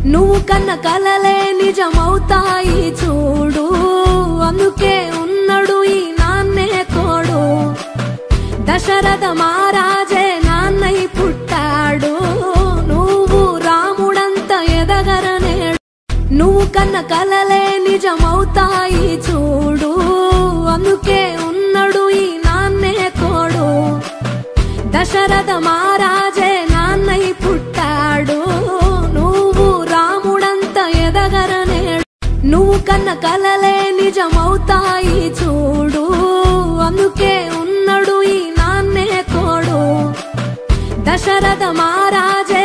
నువ్వు కన్న కలలే నిజమవుతాయి చూడు, అందుకే ఉన్నాడు ఈ నాన్నే తోడు. దశరథ మహారాజే నాన్నై పుట్టాడు, నువ్వు రాముడంత ఎదగరనేడు. నువ్వు కన్న కలలే నిజమవుతాయి చూడు, అందుకే ఉన్నాడు ఈ నాన్నే తోడు. దశరథ మహారాజే నాన్నై పుట్టాడు, నువ్వు రాముడంత ఎదగరనేడు. నువ్వు కన్న కలలే నిజమవుతాయి చూడు, అందుకే ఉన్నాడు ఈ నాన్నే తోడు. దశరథ మహారాజే